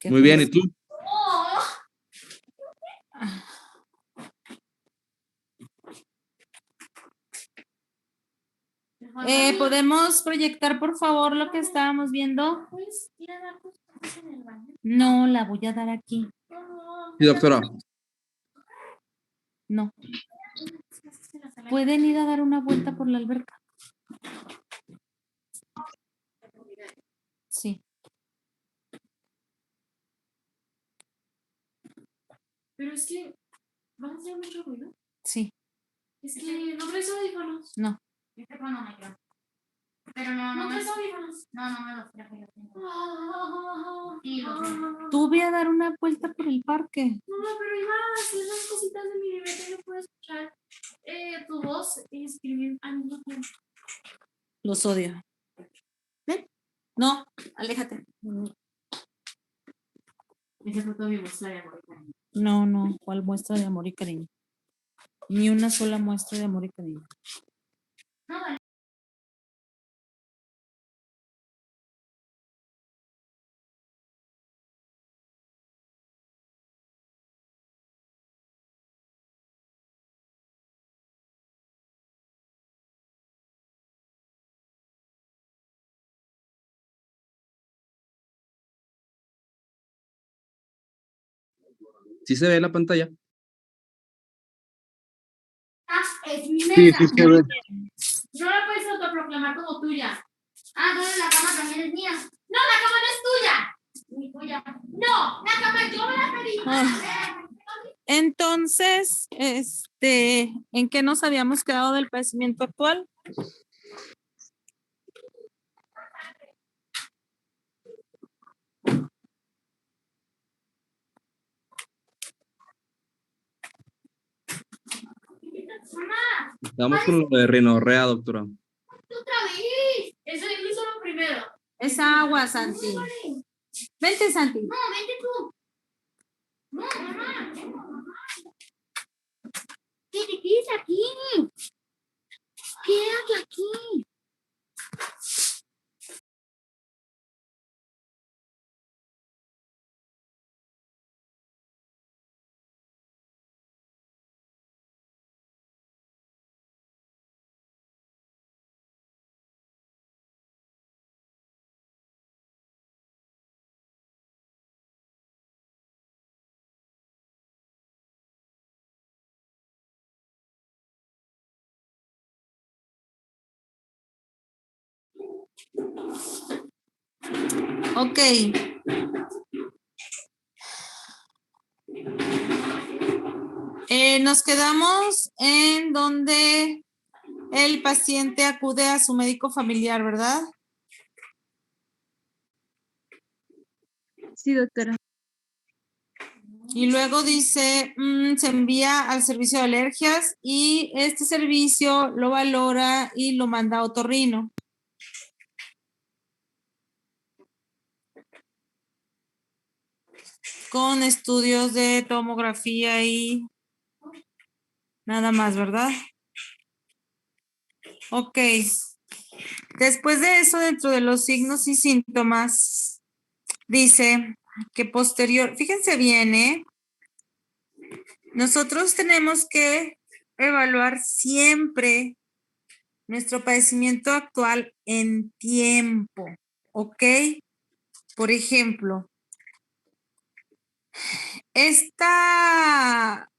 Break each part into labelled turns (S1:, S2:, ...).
S1: Muy bien, ¿y tú?
S2: ¿Podemos proyectar, por favor, lo que estábamos viendo? No, la voy a dar aquí.
S1: Sí, doctora.
S2: No. ¿Pueden ir a dar una vuelta por la alberca? Sí.
S3: Pero es que van a hacer mucho ruido.
S2: Sí.
S3: Es que no traes audífonos.
S2: No.
S4: No me creo. Pero no
S3: traes audífonos.
S4: No me los traje. Sí,
S2: Tú voy a dar una vuelta por el parque.
S3: No, pero iba a hacer las cositas de mi libreta y no puedo escuchar tu voz y escribir al mismo tiempo.
S2: Los odio. ¿Ven? No, aléjate.
S3: Esa fue toda mi muestra de amor.
S2: No, ¿cuál muestra de amor y cariño? Ni una sola muestra de amor y cariño.
S1: ¿Sí se ve la pantalla?
S3: Es mi
S1: Sí,
S3: mesa.
S1: sí se ve.
S3: No la puedes autoproclamar como tuya. Entonces la cama también es mía. No, la cama no es tuya. Ni tuya. No, la cama yo me la pedí.
S2: Entonces, ¿en qué nos habíamos quedado del padecimiento actual?
S3: Mamá,
S1: Estamos con lo de rinorrea, doctora.
S3: otra vez. Eso yo lo hice lo primero.
S2: Es agua, Santi. Vente, Santi.
S3: No, vente tú. No, mamá. ¿Qué te quedas aquí? Quédate aquí.
S2: Ok. Nos quedamos en donde el paciente acude a su médico familiar, ¿verdad?
S5: Sí, doctora.
S2: Y luego dice, se envía al servicio de alergias y este servicio lo valora y lo manda a otorrino. Con estudios de tomografía y nada más, ¿verdad? Ok. Después de eso, dentro de los signos y síntomas, dice que posterior, fíjense bien, nosotros tenemos que evaluar siempre nuestro padecimiento actual en tiempo, ¿ok? Por ejemplo, esta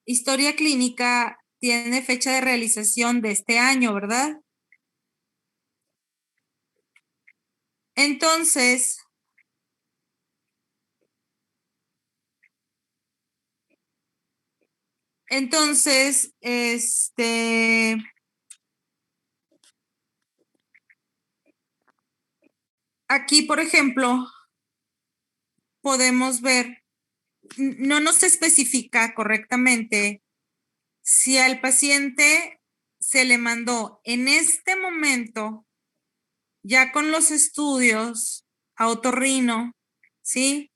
S2: historia clínica tiene fecha de realización de este año, ¿verdad? Entonces, aquí, por ejemplo, podemos ver, no nos especifica correctamente si al paciente se le mandó en este momento, ya con los estudios a otorrino, ¿sí?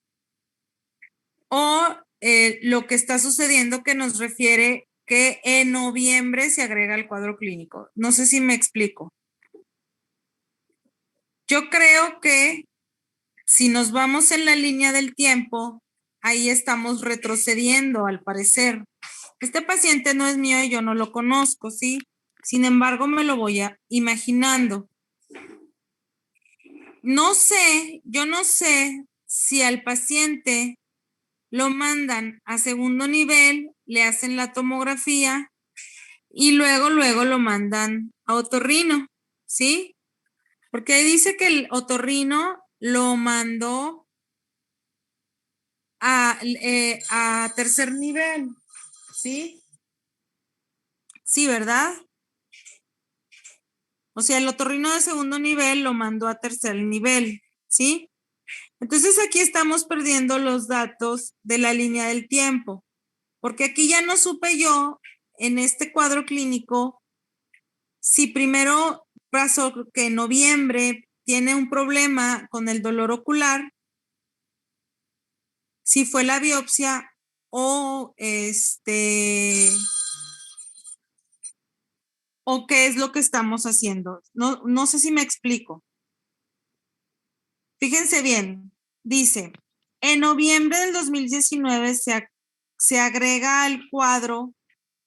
S2: O lo que está sucediendo que nos refiere que en noviembre se agrega el cuadro clínico. No sé si me explico. Yo creo que Si nos vamos en la línea del tiempo, ahí estamos retrocediendo, al parecer. Este paciente no es mío y yo no lo conozco, ¿sí? Sin embargo, me lo voy imaginando. No sé, yo no sé si al paciente lo mandan a segundo nivel, le hacen la tomografía y luego lo mandan a otorrino, ¿sí? Porque ahí dice que el otorrino lo mandó a tercer nivel, ¿sí? Sí, ¿verdad? O sea, el otorrino de segundo nivel lo mandó a tercer nivel, ¿sí? Entonces aquí estamos perdiendo los datos de la línea del tiempo, porque aquí ya no supe yo en este cuadro clínico si primero pasó que en noviembre tiene un problema con el dolor ocular, si fue la biopsia o o qué es lo que estamos haciendo. No sé si me explico. Fíjense bien, dice, en noviembre del 2019 se agrega al cuadro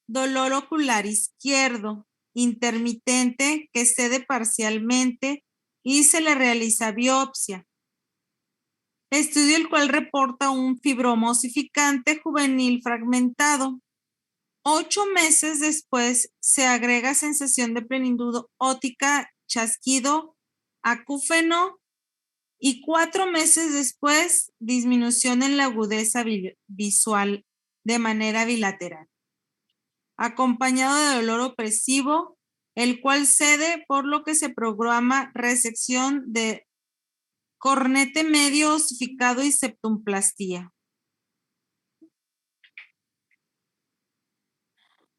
S2: dolor ocular izquierdo intermitente que cede parcialmente y se le realiza biopsia. Estudio el cual reporta un fibroma osificante juvenil fragmentado. 8 meses después se agrega sensación de plenitud óptica, chasquido, acúfeno y 4 meses después disminución en la agudeza visual de manera bilateral, acompañado de dolor opresivo, el cual cede por lo que se programa resección de cornete medio osificado y septumplastía.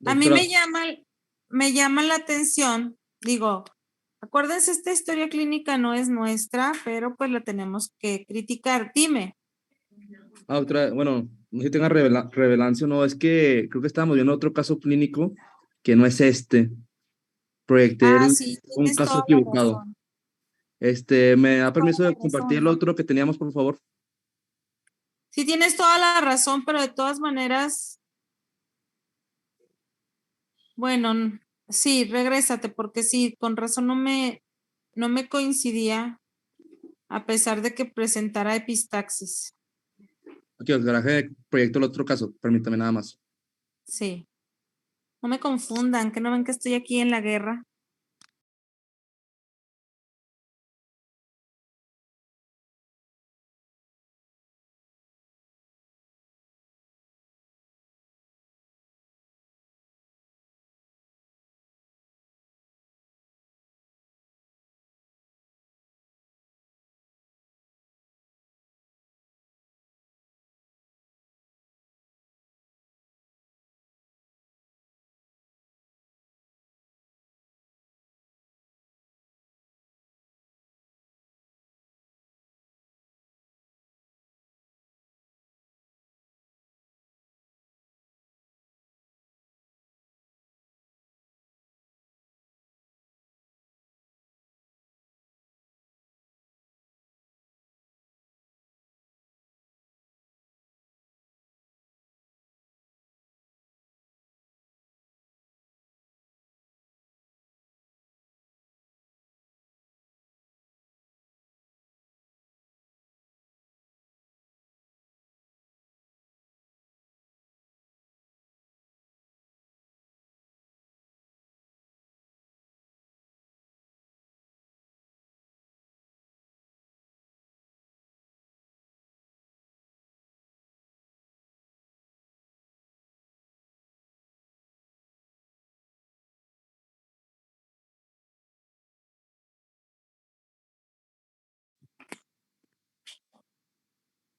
S2: A mí
S1: Doctora,
S2: me llama la atención, digo, acuérdense, esta historia clínica no es nuestra, pero pues la tenemos que criticar. Dime.
S1: doctora, bueno, no sé si tenga revelancia o no, es que creo que estábamos viendo otro caso clínico que no es este. Proyecté
S2: Ah, sí,
S1: un
S2: tienes
S1: caso
S2: toda la
S1: equivocado.
S2: razón.
S1: ¿Me da
S2: Toda
S1: permiso
S2: la
S1: de compartir el
S2: razón.
S1: otro que teníamos, por favor?
S2: Sí, tienes toda la razón, pero de todas maneras, bueno, sí, regrésate, porque sí, con razón no me coincidía, a pesar de que presentara epistaxis.
S1: Aquí, doctora, proyecto el otro caso, permítame nada más.
S2: Sí. No me confundan, que no ven que estoy aquí en la guerra.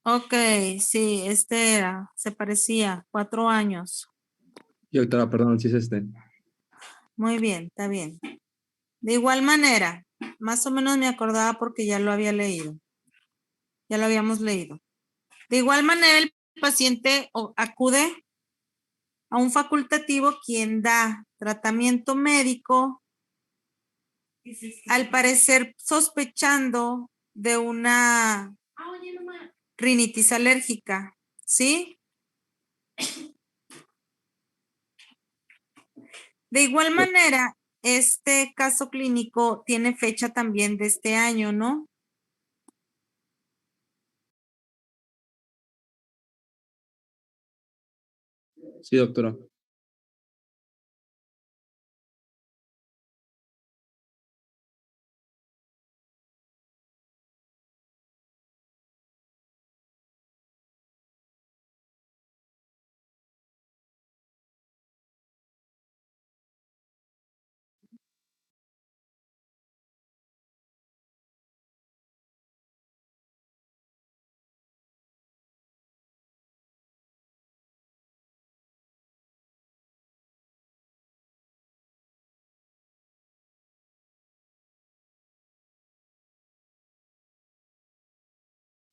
S2: Ok, sí, este era, se parecía, 4 años.
S1: Y doctora, perdón, si es este.
S2: Muy bien, está bien. De igual manera, más o menos me acordaba porque ya lo había leído. Ya lo habíamos leído. De igual manera, el paciente acude a un facultativo quien da tratamiento médico, al parecer sospechando de una rinitis alérgica, ¿sí? De igual manera, este caso clínico tiene fecha también de este año, ¿no?
S1: Sí, doctora.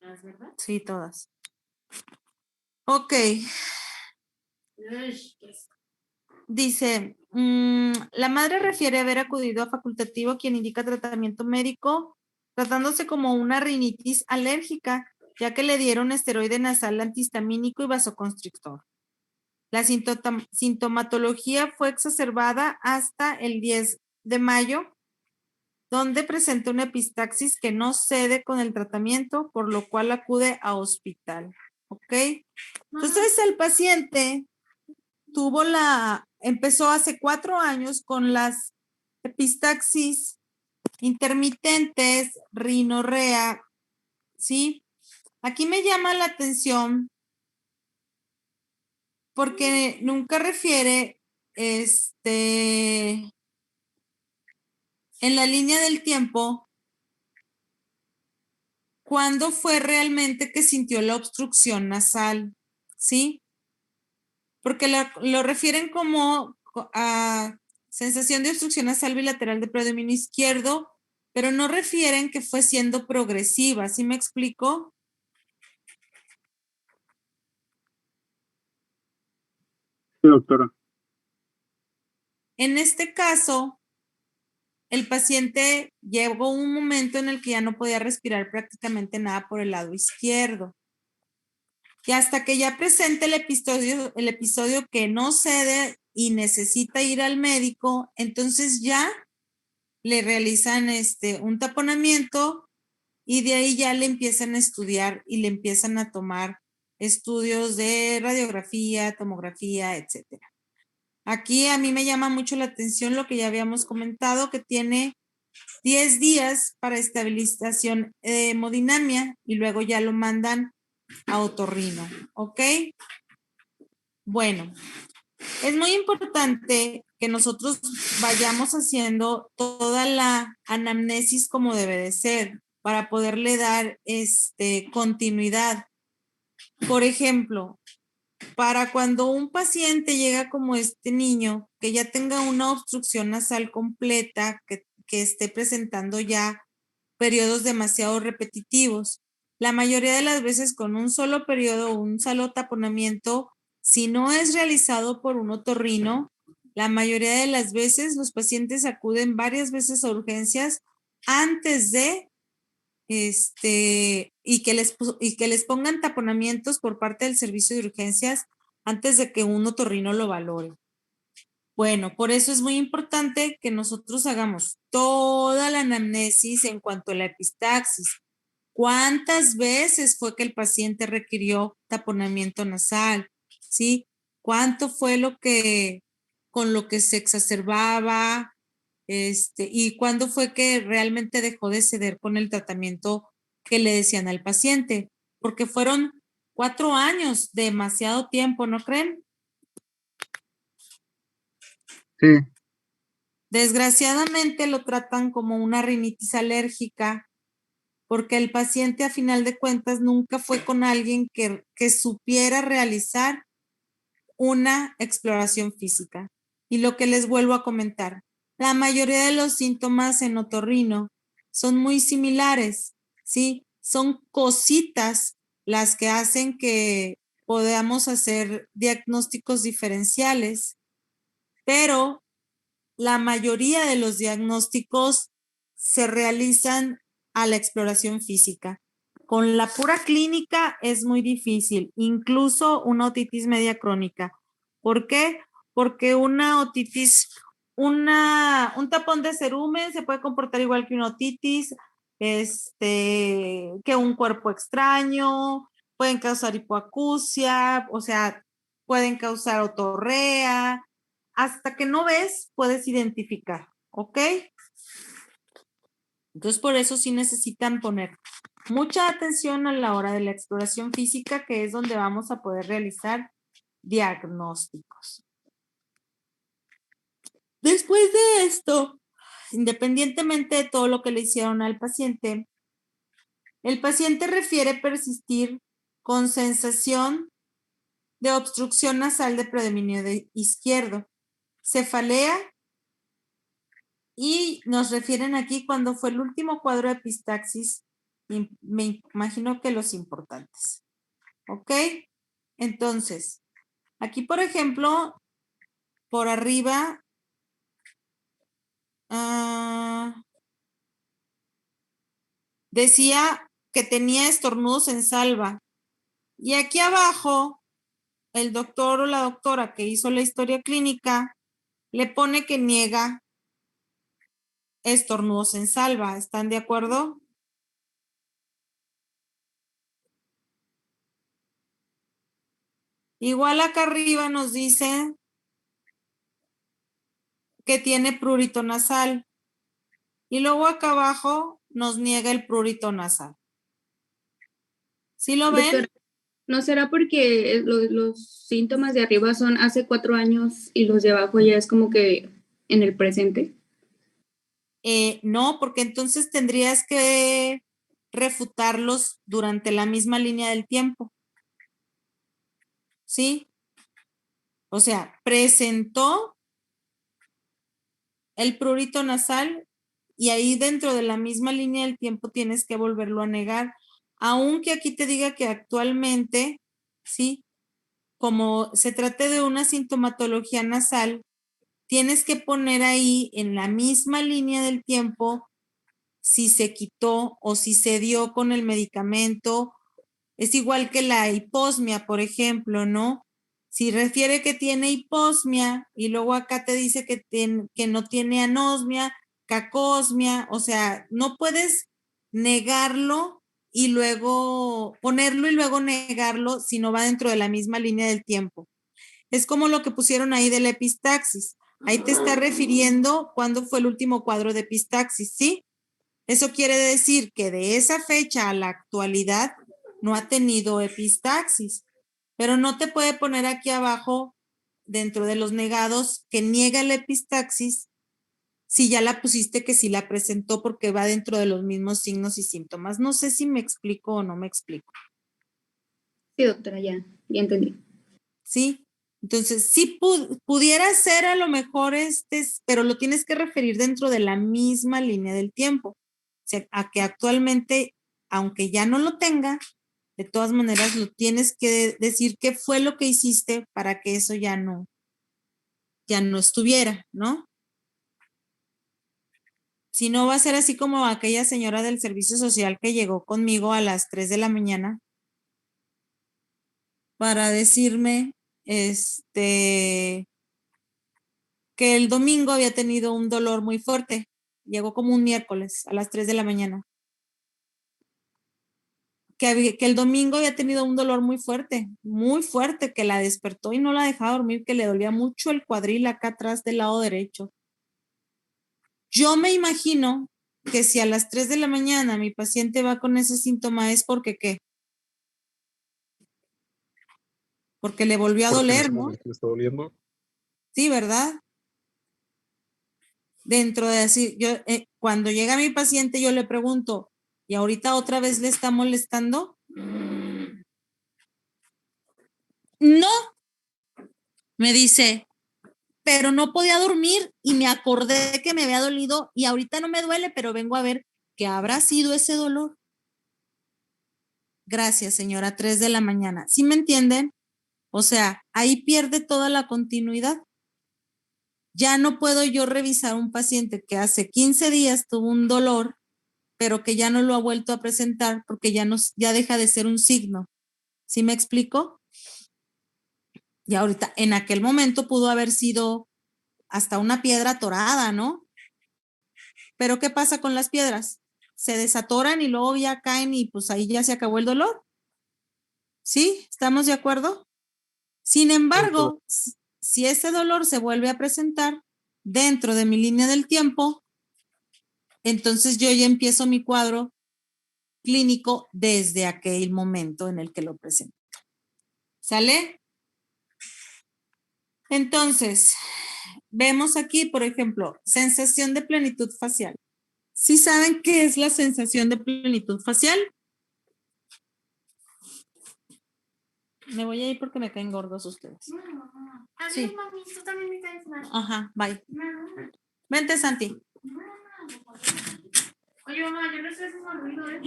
S3: ¿Es verdad?
S2: Sí, todas. Ok.
S3: Uy, qué asco.
S2: Dice, la madre refiere haber acudido a facultativo quien indica tratamiento médico tratándose como una rinitis alérgica, ya que le dieron esteroide nasal antihistamínico y vasoconstrictor. La sintomatología fue exacerbada hasta el 10 de mayo, donde presentó una epistaxis que no cede con el tratamiento, por lo cual acude a hospital. ¿Ok? Entonces el paciente empezó hace 4 años con las epistaxis intermitentes, rinorrea, ¿sí? Aquí me llama la atención porque nunca refiere, en la línea del tiempo, cuándo fue realmente que sintió la obstrucción nasal, ¿sí? Porque lo refieren como a sensación de obstrucción nasal bilateral de predominio izquierdo, pero no refieren que fue siendo progresiva, ¿sí me explico?
S5: Sí, doctora.
S2: En este caso, el paciente llegó un momento en el que ya no podía respirar prácticamente nada por el lado izquierdo. Y hasta que ya presente el episodio que no cede y necesita ir al médico, entonces ya le realizan un taponamiento y de ahí ya le empiezan a estudiar y le empiezan a tomar estudios de radiografía, tomografía, etcétera. Aquí a mí me llama mucho la atención lo que ya habíamos comentado, que tiene 10 días para estabilización de hemodinamia y luego ya lo mandan a otorrino, ¿ok? Bueno, es muy importante que nosotros vayamos haciendo toda la anamnesis como debe de ser para poderle dar continuidad. Por ejemplo, para cuando un paciente llega como este niño, que ya tenga una obstrucción nasal completa, que esté presentando ya periodos demasiado repetitivos, la mayoría de las veces con un solo periodo o un solo taponamiento, si no es realizado por un otorrino, la mayoría de las veces los pacientes acuden varias veces a urgencias antes de y que les pongan taponamientos por parte del servicio de urgencias antes de que un otorrino lo valore. Bueno, por eso es muy importante que nosotros hagamos toda la anamnesis en cuanto a la epistaxis. ¿Cuántas veces fue que el paciente requirió taponamiento nasal? ¿Sí? ¿Cuánto fue con lo que se exacerbaba? ¿Y cuándo fue que realmente dejó de ceder con el tratamiento que le decían al paciente? Porque fueron 4 años, demasiado tiempo, ¿no creen?
S5: Sí,
S2: Desgraciadamente lo tratan como una rinitis alérgica porque el paciente a final de cuentas nunca fue con alguien que supiera realizar una exploración física. Y lo que les vuelvo a comentar, la mayoría de los síntomas en otorrino son muy similares, ¿sí? Son cositas las que hacen que podamos hacer diagnósticos diferenciales, pero la mayoría de los diagnósticos se realizan a la exploración física. Con la pura clínica es muy difícil, incluso una otitis media crónica. ¿Por qué? Porque una otitis, un tapón de cerumen se puede comportar igual que una otitis, que un cuerpo extraño, pueden causar hipoacusia, o sea, pueden causar otorrea. Hasta que no ves, puedes identificar, ¿ok? Entonces, por eso sí necesitan poner mucha atención a la hora de la exploración física, que es donde vamos a poder realizar diagnósticos. Después de esto, independientemente de todo lo que le hicieron al paciente, el paciente refiere persistir con sensación de obstrucción nasal de predominio izquierdo, cefalea, y nos refieren aquí cuando fue el último cuadro de epistaxis, y me imagino que los importantes. ¿Ok? Entonces, aquí por ejemplo, por arriba, decía que tenía estornudos en salva. Y aquí abajo, el doctor o la doctora que hizo la historia clínica le pone que niega estornudos en salva. ¿Están de acuerdo? Igual acá arriba nos dice que tiene prurito nasal. Y luego acá abajo nos niega el prurito nasal. ¿Sí lo ven?
S6: Doctora, ¿no será porque los síntomas de arriba son hace 4 años y los de abajo ya es como que en el presente?
S2: No, porque entonces tendrías que refutarlos durante la misma línea del tiempo. ¿Sí? O sea, presentó el prurito nasal y ahí dentro de la misma línea del tiempo tienes que volverlo a negar, aunque aquí te diga que actualmente, ¿sí? Como se trate de una sintomatología nasal, tienes que poner ahí en la misma línea del tiempo si se quitó o si se dio con el medicamento. Es igual que la hiposmia, por ejemplo, ¿no? Si refiere que tiene hiposmia y luego acá te dice que no tiene anosmia, cacosmia, o sea, no puedes negarlo y luego ponerlo y luego negarlo si no va dentro de la misma línea del tiempo. Es como lo que pusieron ahí de la epistaxis. Ahí te está refiriendo cuándo fue el último cuadro de epistaxis, ¿sí? Eso quiere decir que de esa fecha a la actualidad no ha tenido epistaxis, pero no te puede poner aquí abajo, dentro de los negados, que niega la epistaxis, si ya la pusiste que sí la presentó porque va dentro de los mismos signos y síntomas. No sé si me explico o no me explico.
S6: Sí, doctora, ya entendí.
S2: ¿Sí? Entonces, sí pudiera ser a lo mejor pero lo tienes que referir dentro de la misma línea del tiempo. O sea, a que actualmente, aunque ya no lo tenga, de todas maneras lo tienes que decir qué fue lo que hiciste para que eso ya no estuviera, ¿no? Si no, va a ser así como aquella señora del servicio social que llegó conmigo a las 3 de la mañana para decirme, que el domingo había tenido un dolor muy fuerte. Llegó como un miércoles a las 3 de la mañana. Que el domingo había tenido un dolor muy fuerte, que la despertó y no la dejaba dormir, que le dolía mucho el cuadril acá atrás del lado derecho. Yo me imagino que si a las 3 de la mañana mi paciente va con ese síntoma es porque ¿qué? Porque le volvió a doler, ¿no?
S7: ¿Le está doliendo?
S2: Sí, ¿verdad? Dentro de así, cuando llega mi paciente, yo le pregunto, ¿y ahorita otra vez le está molestando? No, me dice, pero no podía dormir y me acordé que me había dolido y ahorita no me duele, pero vengo a ver qué habrá sido ese dolor. Gracias, señora, 3 de la mañana. ¿Sí me entienden? O sea, ahí pierde toda la continuidad. Ya no puedo yo revisar un paciente que hace 15 días tuvo un dolor pero que ya no lo ha vuelto a presentar porque ya deja de ser un signo. ¿Sí me explico? Y ahorita, en aquel momento pudo haber sido hasta una piedra atorada, ¿no? Pero ¿qué pasa con las piedras? Se desatoran y luego ya caen y pues ahí ya se acabó el dolor. ¿Sí? ¿Estamos de acuerdo? Sin embargo, si ese dolor se vuelve a presentar dentro de mi línea del tiempo, entonces yo ya empiezo mi cuadro clínico desde aquel momento en el que lo presento. ¿Sale? Entonces, vemos aquí, por ejemplo, sensación de plenitud facial. ¿Sí saben qué es la sensación de plenitud facial? Me voy a ir porque me caen gordos ustedes.
S3: A
S2: Sí.
S3: ver, mami, tú también me caes mal.
S2: Ajá, bye.
S3: Mamá,
S2: Vente, Santi.
S3: oye, mamá, yo no estoy haciendo ruido, ¿eh?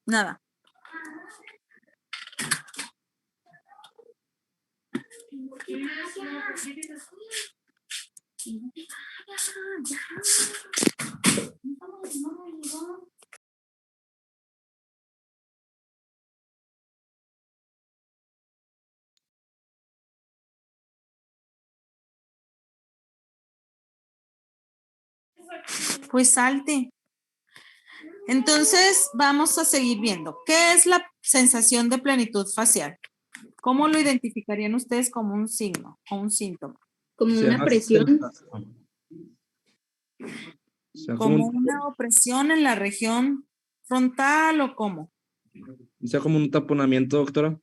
S2: Nada. Pues salte. Entonces, vamos a seguir viendo. ¿Qué es la sensación de plenitud facial? ¿Cómo lo identificarían ustedes como un signo o un síntoma?
S6: Como
S1: Se
S6: una
S1: llama
S6: presión.
S1: sensación. O sea,
S2: ¿Como una opresión en la región frontal o cómo?
S1: como un taponamiento, doctora.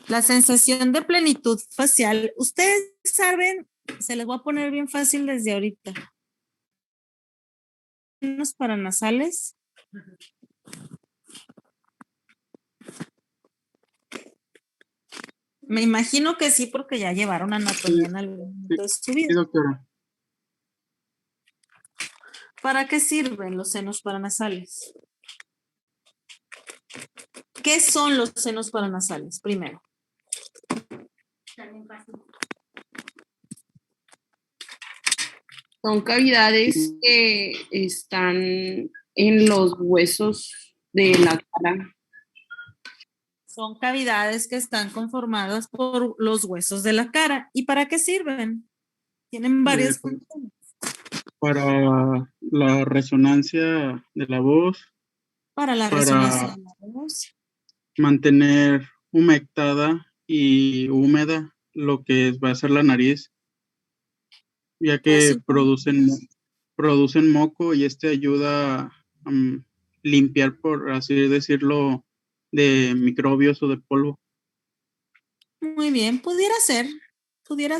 S2: La sensación de plenitud facial, ustedes saben, se les voy a poner bien fácil desde ahorita. Los paranasales. Me imagino que sí, porque ya llevaron anatomía en algún momento de su
S5: Sí,
S2: vida.
S5: doctora.
S2: ¿Para qué sirven los senos paranasales? ¿Qué son los senos paranasales? Primero.
S7: Son cavidades que están en los huesos de la cara.
S2: Son cavidades que están conformadas por los huesos de la cara. ¿Y para qué sirven? Tienen varias
S5: Pues,
S2: funciones.
S5: para la resonancia de la voz,
S2: Para la
S5: para
S2: resonancia de la voz.
S5: mantener humectada y húmeda lo que va a ser la nariz, ya
S2: Pues
S5: que
S2: sí,
S5: producen moco y este ayuda a limpiar, por así decirlo, de microbios o de polvo.
S2: muy bien, pudiera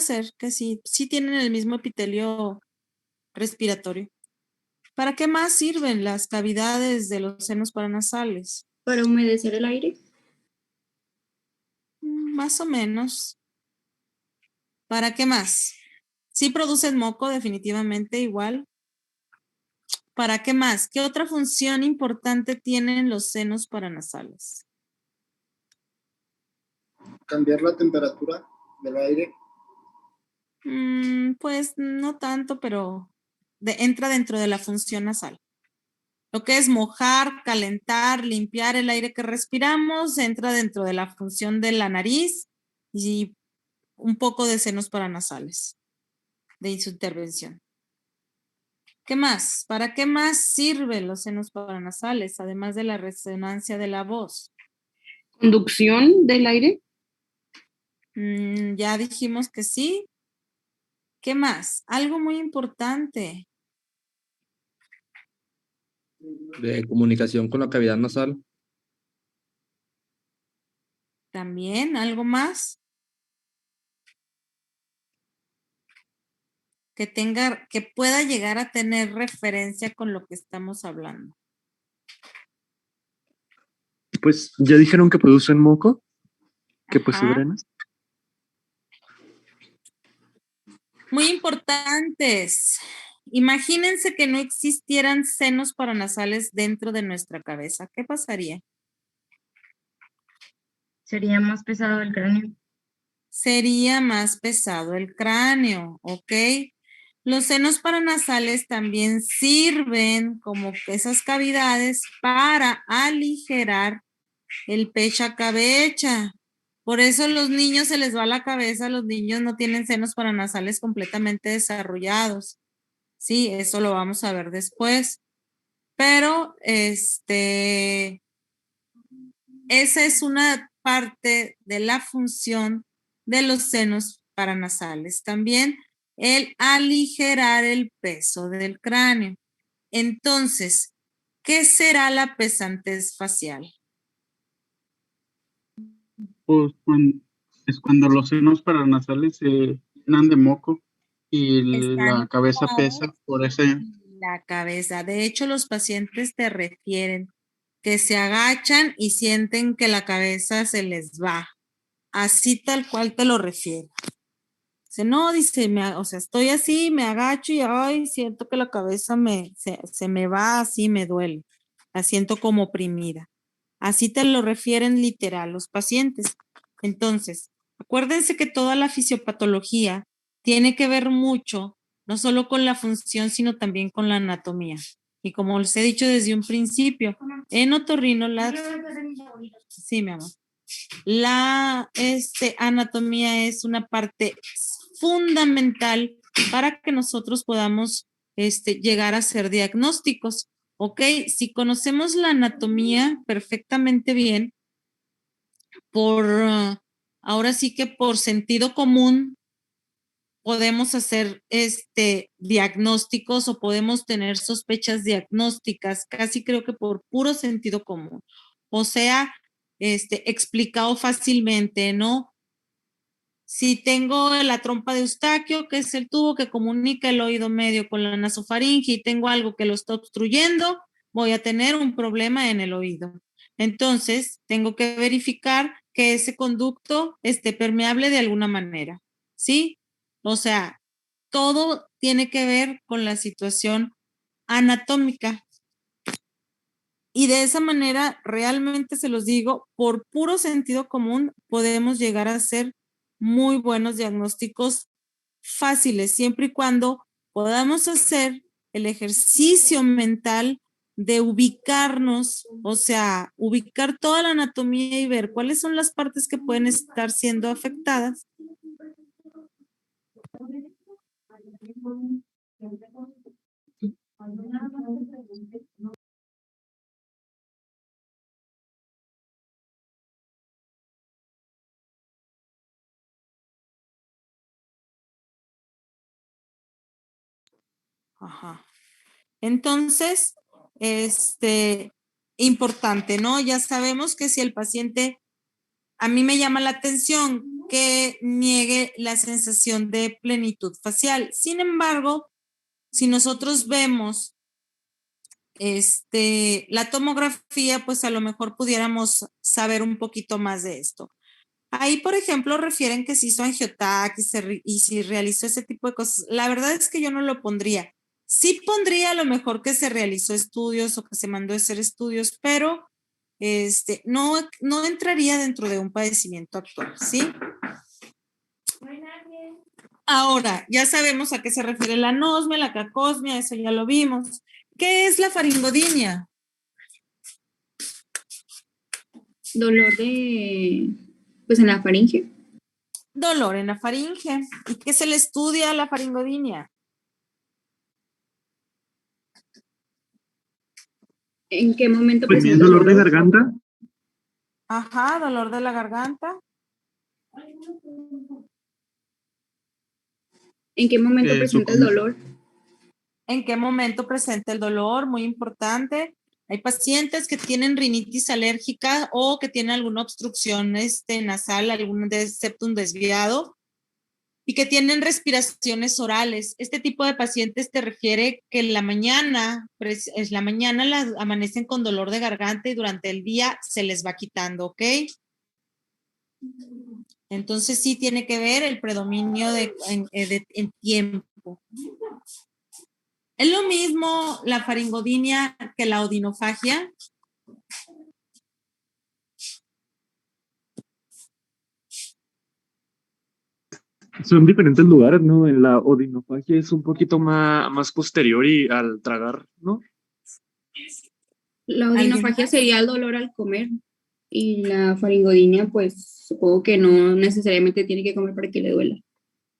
S2: ser que sí tienen el mismo epitelio respiratorio. ¿Para qué más sirven las cavidades de los senos paranasales?
S6: Para humedecer el aire.
S2: Más o menos. ¿Para qué más? Sí producen moco, definitivamente igual. ¿Para qué más? ¿Qué otra función importante tienen los senos paranasales?
S8: Cambiar la temperatura del aire.
S2: Pues no tanto, pero entra dentro de la función nasal. Lo que es mojar, calentar, limpiar el aire que respiramos, entra dentro de la función de la nariz y un poco de senos paranasales de su intervención. ¿Qué más? ¿Para qué más sirven los senos paranasales, además de la resonancia de la voz?
S7: Conducción del aire.
S2: Ya dijimos que sí. ¿Qué más? Algo muy importante.
S1: De comunicación con la cavidad nasal.
S2: También, algo más. Que pueda llegar a tener referencia con lo que estamos hablando.
S9: Pues ya dijeron que producen moco, que pues se
S2: Ajá.
S9: drena.
S2: Muy importantes. Imagínense que no existieran senos paranasales dentro de nuestra cabeza. ¿Qué pasaría?
S4: Sería más pesado el cráneo.
S2: Sería más pesado el cráneo, ¿ok? Los senos paranasales también sirven como esas cavidades para aligerar el pecha cabeza. Por eso a los niños se les va la cabeza, los niños no tienen senos paranasales completamente desarrollados. Sí, eso lo vamos a ver después. Pero esa es una parte de la función de los senos paranasales. También el aligerar el peso del cráneo. Entonces, ¿qué será la pesantez facial?
S5: Pues es cuando los senos paranasales se llenan de moco y
S2: Están
S5: la cabeza
S2: hinchados
S5: pesa por ese.
S2: la cabeza. De hecho, los pacientes te refieren que se agachan y sienten que la cabeza se les va. Así tal cual te lo refiero. Dice, no, dice, o sea, estoy así, me agacho y ay, siento que la cabeza se me va así, me duele. La siento como oprimida. Así te lo refieren literal los pacientes. Entonces, acuérdense que toda la fisiopatología tiene que ver mucho, no solo con la función, sino también con la anatomía. Y como les he dicho desde un principio, en otorrino sí, mi amor. La anatomía es una parte fundamental para que nosotros podamos llegar a hacer diagnósticos. Ok, si conocemos la anatomía perfectamente bien, ahora sí que por sentido común podemos hacer diagnósticos o podemos tener sospechas diagnósticas, casi creo que por puro sentido común. O sea, explicado fácilmente, ¿no? Si tengo la trompa de Eustaquio, que es el tubo que comunica el oído medio con la nasofaringe, y tengo algo que lo está obstruyendo, voy a tener un problema en el oído. Entonces, tengo que verificar que ese conducto esté permeable de alguna manera, ¿sí? O sea, todo tiene que ver con la situación anatómica. Y de esa manera, realmente se los digo, por puro sentido común, podemos llegar a hacer muy buenos diagnósticos fáciles, siempre y cuando podamos hacer el ejercicio mental de ubicarnos, o sea, ubicar toda la anatomía y ver cuáles son las partes que pueden estar siendo afectadas. Ajá. Entonces, importante, ¿no? Ya sabemos que si el paciente, a mí me llama la atención que niegue la sensación de plenitud facial. Sin embargo, si nosotros vemos la tomografía, pues a lo mejor pudiéramos saber un poquito más de esto. Ahí, por ejemplo, refieren que se hizo angiotac y si realizó ese tipo de cosas. La verdad es que yo no lo pondría. Sí pondría a lo mejor que se realizó estudios o que se mandó a hacer estudios, pero no entraría dentro de un padecimiento actual, ¿sí? Ahora, ya sabemos a qué se refiere la anosmia, la cacosmia, eso ya lo vimos. ¿Qué es la faringodinia?
S6: Dolor pues en la faringe.
S2: Dolor en la faringe. ¿Y qué se le estudia a la faringodinia?
S6: ¿En qué momento
S9: Pues,
S6: presenta
S9: dolor de garganta.
S2: Ajá, dolor de la garganta.
S6: ¿En qué momento presenta el dolor?
S2: ¿En qué momento presenta el dolor? Muy importante. Hay pacientes que tienen rinitis alérgica o que tienen alguna obstrucción nasal, algún septum desviado y que tienen respiraciones orales. Este tipo de pacientes te refiere que en la mañana amanecen con dolor de garganta y durante el día se les va quitando, ¿ok? Entonces sí tiene que ver el predominio en tiempo. ¿Es lo mismo la faringodinia que la odinofagia?
S9: Son diferentes lugares, ¿no? En la odinofagia es un poquito más posterior y al tragar, ¿no?
S6: La
S2: ¿Alguien
S6: odinofagia
S2: más?
S6: sería el dolor al comer y la faringodinia, pues supongo que no necesariamente tiene que comer para que le duela.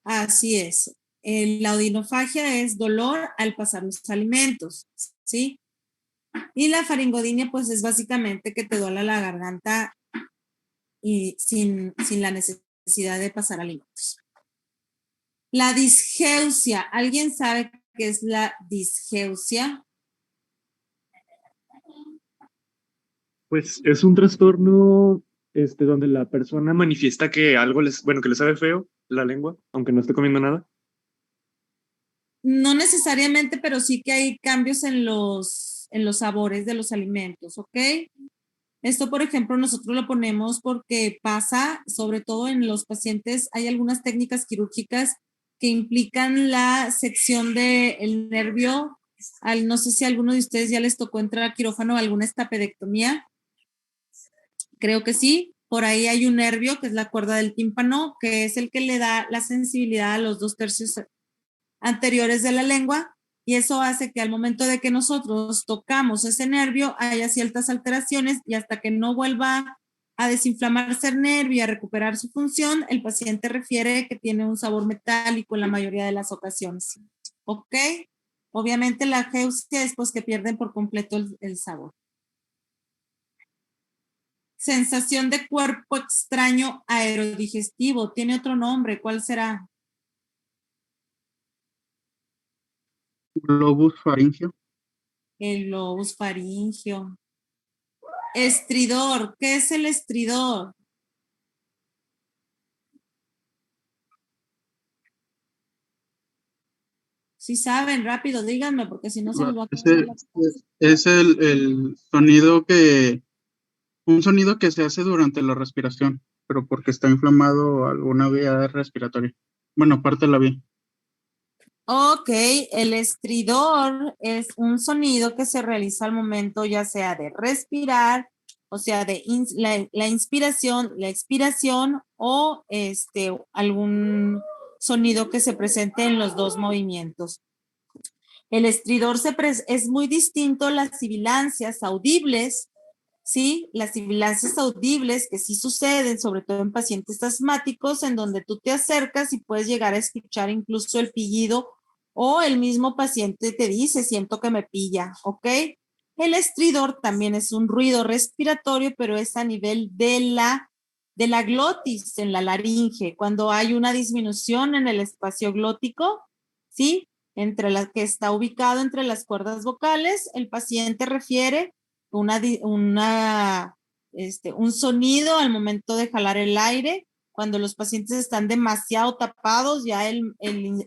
S2: Así es. La odinofagia es dolor al pasar los alimentos, ¿sí? Y la faringodinia, pues es básicamente que te duela la garganta y sin la necesidad de pasar alimentos. La disgeusia. ¿Alguien sabe qué es la disgeusia?
S9: Pues es un trastorno donde la persona manifiesta que algo que le sabe feo la lengua, aunque no esté comiendo nada.
S2: No necesariamente, pero sí que hay cambios en los sabores de los alimentos, ¿ok? Esto, por ejemplo, nosotros lo ponemos porque pasa, sobre todo en los pacientes, hay algunas técnicas quirúrgicas que implican la sección del nervio. No sé si a alguno de ustedes ya les tocó entrar a quirófano alguna estapedectomía. Creo que sí. Por ahí hay un nervio que es la cuerda del tímpano, que es el que le da la sensibilidad a los 2/3 anteriores de la lengua, y eso hace que al momento de que nosotros tocamos ese nervio haya ciertas alteraciones, y hasta que no vuelva a desinflamarse el nervio y a recuperar su función, el paciente refiere que tiene un sabor metálico en la mayoría de las ocasiones. ¿Ok? Obviamente la geusia es pues que pierden por completo el sabor. Sensación de cuerpo extraño aerodigestivo. Tiene otro nombre. ¿Cuál será?
S5: Globus faríngeo.
S2: El globus faríngeo. Estridor. ¿Qué es el estridor? Si saben, rápido, díganme, porque si no se nos va a acabar la clase.
S5: Es el un sonido que se hace durante la respiración, pero porque está inflamado alguna vía respiratoria. Bueno, parte de la vía.
S2: Ok, el estridor es un sonido que se realiza al momento ya sea de respirar, o sea, de la inspiración, la expiración o algún sonido que se presente en los dos movimientos. El estridor es muy distinto a las sibilancias audibles, ¿sí? Las sibilancias audibles que sí suceden, sobre todo en pacientes asmáticos, en donde tú te acercas y puedes llegar a escuchar incluso el pillido o el mismo paciente te dice, siento que me pilla, ¿ok? El estridor también es un ruido respiratorio, pero es a nivel de la glotis, en la laringe, cuando hay una disminución en el espacio glótico, ¿sí? Entre la que está ubicado entre las cuerdas vocales, el paciente refiere un sonido al momento de jalar el aire. Cuando los pacientes están demasiado tapados, ya el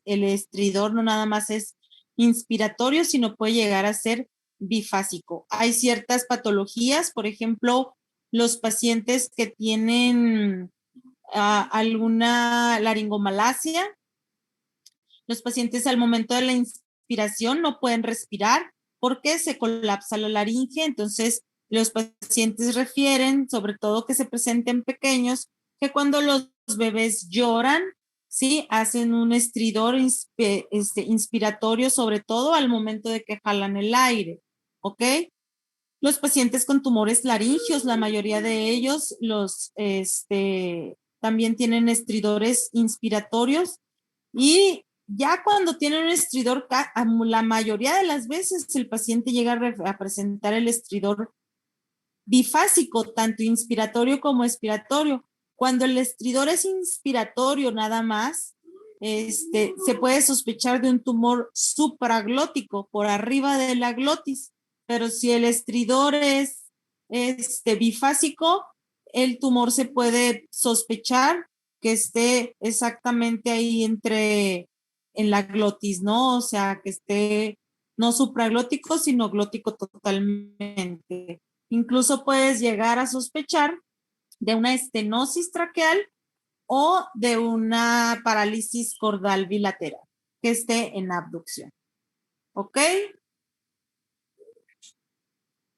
S2: estridor no nada más es inspiratorio, sino puede llegar a ser bifásico. Hay ciertas patologías, por ejemplo, los pacientes que tienen alguna laringomalacia, los pacientes al momento de la inspiración no pueden respirar porque se colapsa la laringe. Entonces, los pacientes refieren, sobre todo que se presenten pequeños, que cuando los bebés lloran, ¿sí? Hacen un estridor inspiratorio, sobre todo al momento de que jalan el aire, ¿ok? Los pacientes con tumores laringios, la mayoría de ellos, también tienen estridores inspiratorios, y ya cuando tienen un estridor, la mayoría de las veces el paciente llega a presentar el estridor bifásico, tanto inspiratorio como expiratorio. Cuando el estridor es inspiratorio nada más, se puede sospechar de un tumor supraglótico por arriba de la glotis, pero si el estridor es bifásico, el tumor se puede sospechar que esté exactamente ahí en la glotis, ¿no? O sea, que esté no supraglótico, sino glótico totalmente. Incluso puedes llegar a sospechar de una estenosis traqueal o de una parálisis cordal bilateral que esté en abducción. ¿Ok?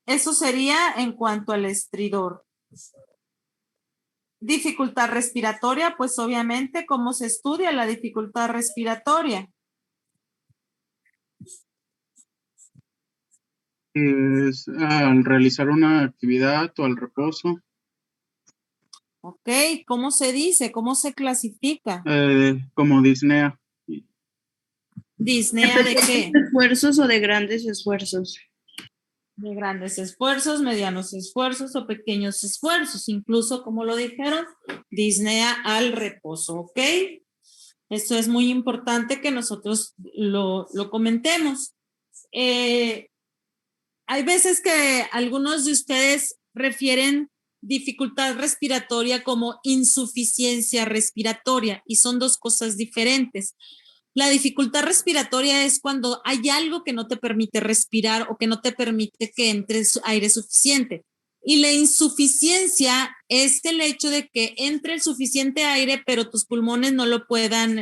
S2: Eso sería en cuanto al estridor. Dificultad respiratoria, pues obviamente, ¿cómo se estudia la dificultad respiratoria?
S5: Es al realizar una actividad o al reposo,
S2: Ok, ¿cómo se dice? ¿Cómo se clasifica?
S5: como disnea.
S2: ¿Disnea de qué?
S7: Esfuerzos o de grandes esfuerzos.
S2: De grandes esfuerzos, medianos esfuerzos o pequeños esfuerzos, incluso como lo dijeron, disnea al reposo, ¿ok? Esto es muy importante que nosotros lo comentemos. Hay veces que algunos de ustedes refieren dificultad respiratoria como insuficiencia respiratoria y son dos cosas diferentes. La dificultad respiratoria es cuando hay algo que no te permite respirar o que no te permite que entre aire suficiente. Y la insuficiencia es el hecho de que entre el suficiente aire, pero tus pulmones no lo puedan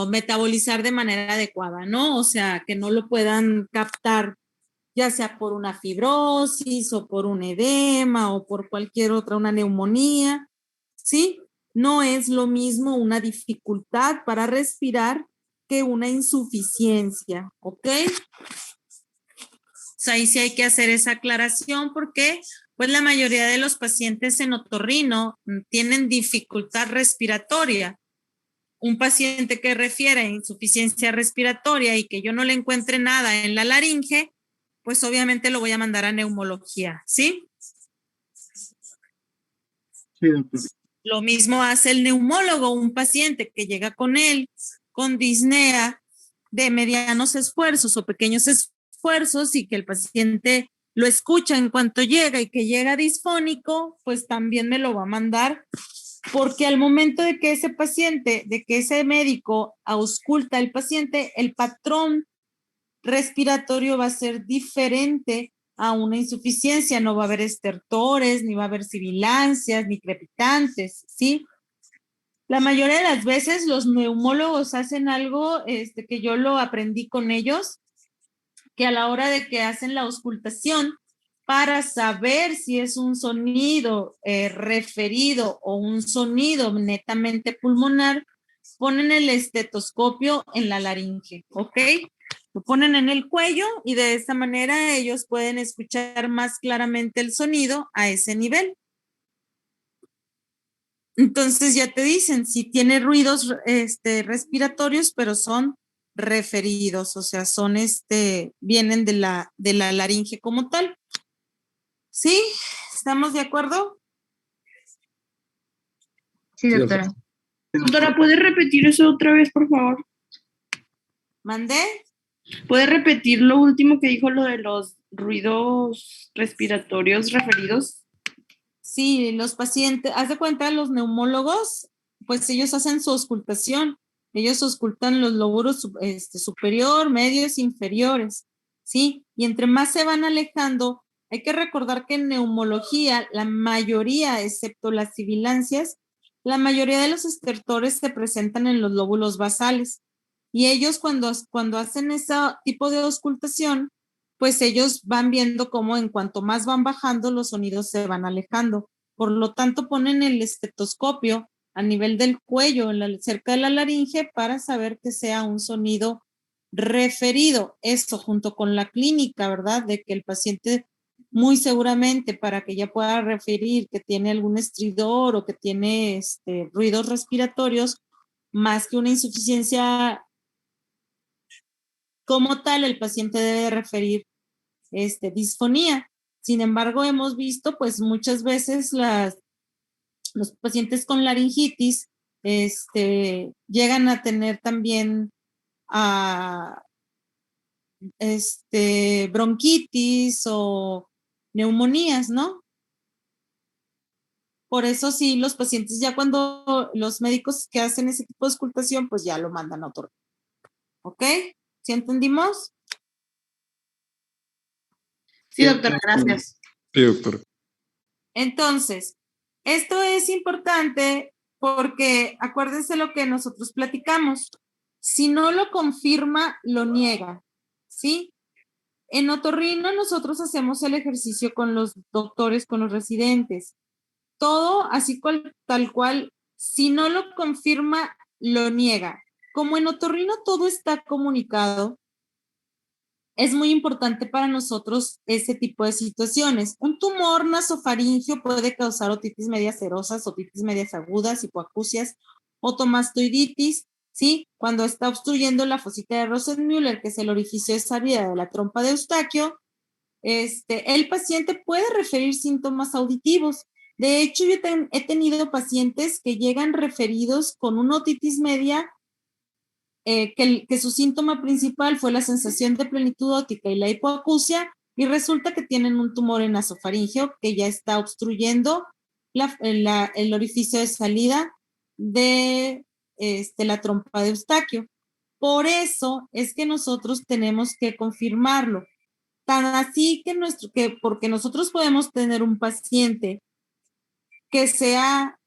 S2: metabolizar de manera adecuada, ¿no? O sea, que no lo puedan captar, ya sea por una fibrosis o por un edema o por cualquier otra, una neumonía, ¿sí? No es lo mismo una dificultad para respirar que una insuficiencia, ¿ok? O sea, ahí sí hay que hacer esa aclaración porque pues la mayoría de los pacientes en otorrino tienen dificultad respiratoria. Un paciente que refiere a insuficiencia respiratoria y que yo no le encuentre nada en la laringe, pues obviamente lo voy a mandar a neumología, ¿sí?
S5: Sí, doctor.
S2: Lo mismo hace el neumólogo, un paciente que llega con él con disnea de medianos esfuerzos o pequeños esfuerzos y que el paciente lo escucha en cuanto llega y que llega disfónico, pues también me lo va a mandar, porque al momento de que ese paciente, de que ese médico ausculta al paciente, el patrón respiratorio va a ser diferente a una insuficiencia, no va a haber estertores, ni va a haber sibilancias, ni crepitantes, ¿sí? La mayoría de las veces los neumólogos hacen algo que yo lo aprendí con ellos, que a la hora de que hacen la auscultación, para saber si es un sonido referido o un sonido netamente pulmonar, ponen el estetoscopio en la laringe, ¿ok? Lo ponen en el cuello y de esa manera ellos pueden escuchar más claramente el sonido a ese nivel. Entonces ya te dicen si tiene ruidos respiratorios, pero son referidos, o sea, son vienen de la laringe como tal. ¿Sí? ¿Estamos de acuerdo?
S4: Sí, doctora.
S7: Doctora, ¿puede repetir eso otra vez, por favor?
S2: ¿Mandé?
S7: ¿Puede repetir lo último que dijo, lo de los ruidos respiratorios referidos?
S2: Sí, los pacientes, haz de cuenta, los neumólogos, pues ellos hacen su auscultación. Ellos auscultan los lóbulos superior, medios, inferiores, ¿sí? Y entre más se van alejando, hay que recordar que en neumología, la mayoría, excepto las sibilancias, la mayoría de los estertores se presentan en los lóbulos basales. Y ellos cuando hacen ese tipo de auscultación, pues ellos van viendo cómo en cuanto más van bajando, los sonidos se van alejando. Por lo tanto, ponen el estetoscopio a nivel del cuello, cerca de la laringe, para saber que sea un sonido referido. Esto junto con la clínica, ¿verdad? De que el paciente muy seguramente para que ya pueda referir que tiene algún estridor o que tiene ruidos respiratorios, más que una insuficiencia como tal, el paciente debe referir disfonía. Sin embargo, hemos visto pues muchas veces los pacientes con laringitis llegan a tener también bronquitis o neumonías, ¿no? Por eso sí, los pacientes ya cuando los médicos que hacen ese tipo de auscultación, pues ya lo mandan a otro. ¿Ok? ¿Sí entendimos?
S7: Sí, doctora, gracias.
S9: Sí, doctor.
S2: Entonces, esto es importante porque acuérdense lo que nosotros platicamos. Si no lo confirma, lo niega, ¿sí? En otorrino nosotros hacemos el ejercicio con los doctores, con los residentes. Todo así tal cual, si no lo confirma, lo niega. Como en otorrino todo está comunicado, es muy importante para nosotros ese tipo de situaciones. Un tumor nasofaringeo puede causar otitis medias serosas, otitis medias agudas, hipoacusias, otomastoiditis, ¿sí? Cuando está obstruyendo la fosita de Rosenmüller, que es el orificio de salida de la trompa de Eustaquio, el paciente puede referir síntomas auditivos. De hecho, yo he tenido pacientes que llegan referidos con una otitis media, que su síntoma principal fue la sensación de plenitud óptica y la hipoacusia, y resulta que tienen un tumor en nasofaringeo que ya está obstruyendo el orificio de salida de la trompa de Eustaquio. Por eso es que nosotros tenemos que confirmarlo. Tan así porque nosotros podemos tener un paciente que sea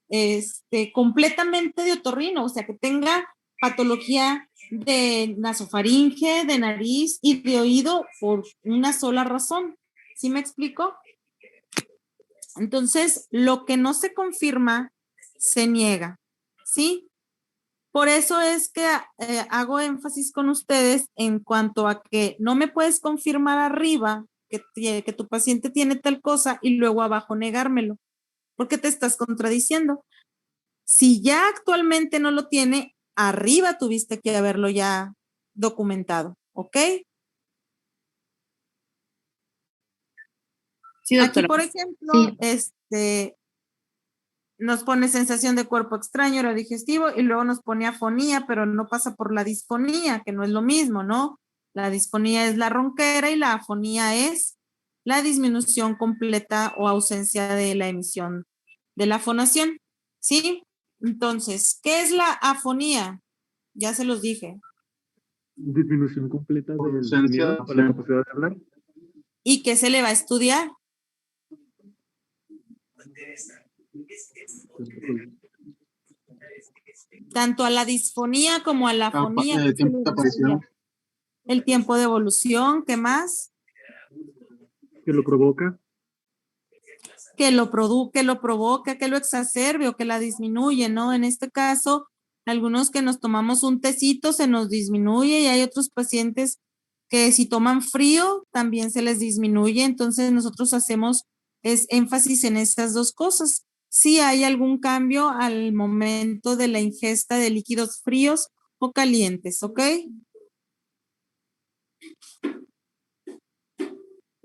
S2: completamente de otorrino, o sea, que tenga patología de nasofaringe, de nariz y de oído por una sola razón. ¿Sí me explico? Entonces, lo que no se confirma, se niega, ¿sí? Por eso es que hago énfasis con ustedes en cuanto a que no me puedes confirmar arriba que tu paciente tiene tal cosa y luego abajo negármelo, porque te estás contradiciendo. Si ya actualmente no lo tiene, arriba tuviste que haberlo ya documentado, ¿ok?
S7: Sí,
S2: Aquí,
S7: doctora.
S2: por ejemplo,
S4: Sí.
S2: nos pone sensación de cuerpo extraño, era digestivo, y luego nos pone afonía, pero no pasa por la disfonía, que no es lo mismo, ¿no? La disfonía es la ronquera y la afonía es la disminución completa o ausencia de la emisión de la fonación, ¿sí? Entonces, ¿qué es la afonía? Ya se los dije.
S9: Disminución completa del
S5: Ausencia
S9: sonido o la capacidad de hablar.
S2: ¿Y qué se le va a estudiar? Tanto a la disfonía como a la afonía. ¿Qué se
S5: Tiempo
S2: le
S5: de
S2: va a
S5: aparición.
S2: estudiar? El tiempo de evolución, ¿qué más?
S9: Que lo provoca.
S2: Que lo provoca, que lo exacerbe o que la disminuye, ¿no? En este caso, algunos que nos tomamos un tecito se nos disminuye y hay otros pacientes que si toman frío también se les disminuye, entonces nosotros hacemos énfasis en estas dos cosas. Si hay algún cambio al momento de la ingesta de líquidos fríos o calientes, ¿ok?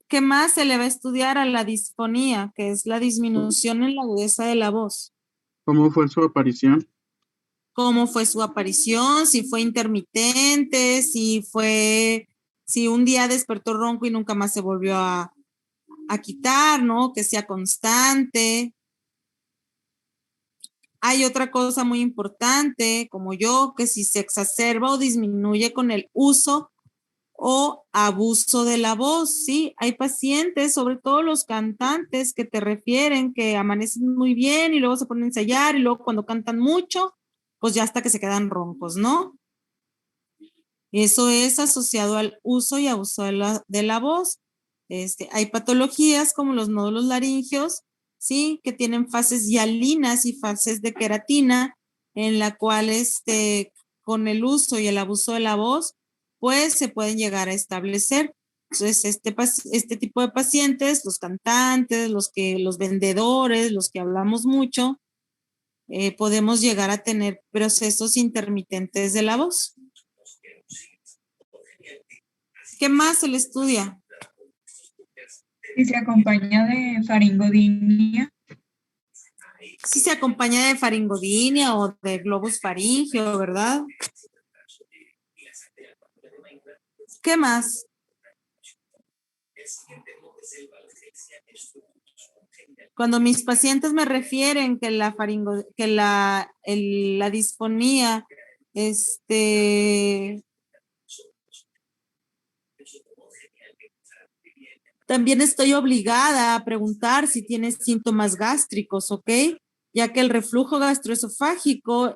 S2: ¿Qué más se le va a estudiar a la disfonía, que es la disminución en la agudeza de la voz?
S5: ¿Cómo fue su aparición?
S2: ¿Cómo fue su aparición? Si fue intermitente, si un día despertó ronco y nunca más se volvió a quitar, ¿no? Que sea constante. Hay otra cosa muy importante, como yo, que si se exacerba o disminuye con el uso o abuso de la voz, ¿sí? Hay pacientes, sobre todo los cantantes, que te refieren que amanecen muy bien y luego se ponen a ensayar y luego cuando cantan mucho, pues ya hasta que se quedan roncos, ¿no? Eso es asociado al uso y abuso de la voz. Hay patologías como los nódulos laringeos, ¿sí? Que tienen fases hialinas y fases de queratina, en la cual con el uso y el abuso de la voz, pues se pueden llegar a establecer. Entonces, este tipo de pacientes, los cantantes, los vendedores, los que hablamos mucho, podemos llegar a tener procesos intermitentes de la voz. ¿Qué más se le estudia?
S10: Y se acompaña de faringodinia.
S2: Sí, se acompaña de faringodinia o de globus faríngeo, ¿verdad? ¿Qué más? Cuando mis pacientes me refieren que la disfonía, también estoy obligada a preguntar si tienes síntomas gástricos, ¿ok? Ya que el reflujo gastroesofágico,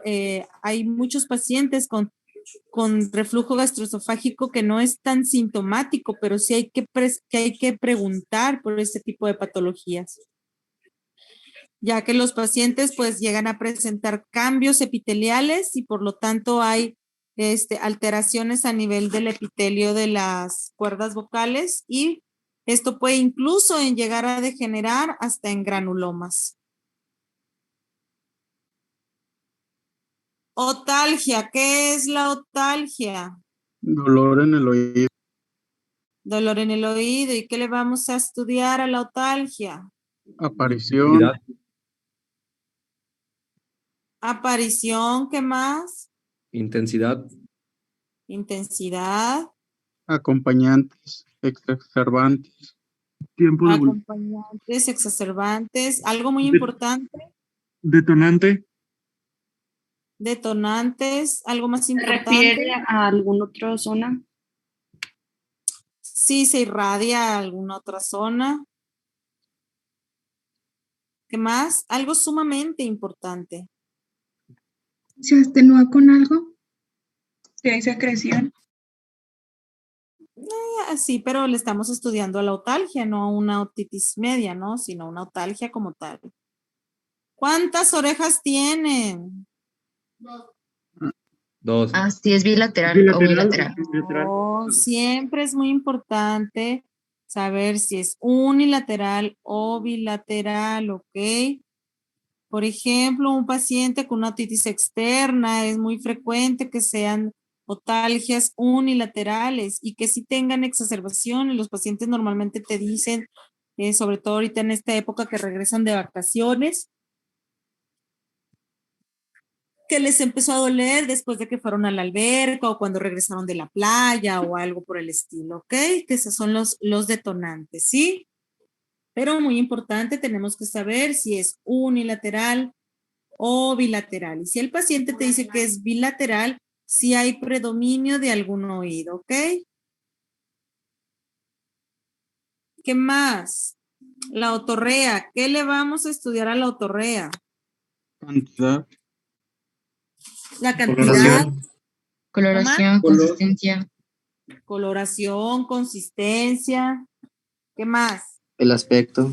S2: hay muchos pacientes con con reflujo gastroesofágico que no es tan sintomático, pero sí hay que preguntar por este tipo de patologías, ya que los pacientes pues llegan a presentar cambios epiteliales y por lo tanto hay alteraciones a nivel del epitelio de las cuerdas vocales y esto puede incluso llegar a degenerar hasta en granulomas. Otalgia, ¿qué es la otalgia?
S5: Dolor en el oído.
S2: Dolor en el oído. ¿Y qué le vamos a estudiar a la otalgia?
S5: Aparición.
S2: Aparición, ¿qué más?
S1: Intensidad.
S2: Intensidad.
S5: Acompañantes. Exacerbantes.
S9: Tiempo de
S2: Acompañantes, exacerbantes. Algo muy importante.
S9: detonante.
S2: Detonantes. Algo más
S7: ¿Se
S2: importante.
S7: refiere a alguna otra zona?
S2: Sí, se irradia a alguna otra zona. ¿Qué más? Algo sumamente importante.
S10: ¿Se atenúa con algo? Si hay secreción.
S2: Sí, pero le estamos estudiando a la otalgia, no una otitis media, ¿no? Sino una otalgia como tal. ¿Cuántas orejas tienen?
S1: 2.
S11: Si es bilateral o unilateral.
S2: No, siempre es muy importante saber si es unilateral o bilateral, ¿ok? Por ejemplo, un paciente con una otitis externa es muy frecuente que sean otalgias unilaterales y que sí tengan exacerbación. Y los pacientes normalmente te dicen, sobre todo ahorita en esta época que regresan de vacaciones, que les empezó a doler después de que fueron a la alberca o cuando regresaron de la playa o algo por el estilo, ¿ok? Que esos son los detonantes, ¿sí? Pero muy importante, tenemos que saber si es unilateral o bilateral. Y si el paciente te dice que es bilateral, si hay predominio de algún oído, ¿ok? ¿Qué más? La otorrea. ¿Qué le vamos a estudiar a la otorrea?
S5: Cantidad.
S2: La cantidad.
S11: Coloración, consistencia.
S2: Coloración, consistencia. ¿Qué más?
S12: El aspecto.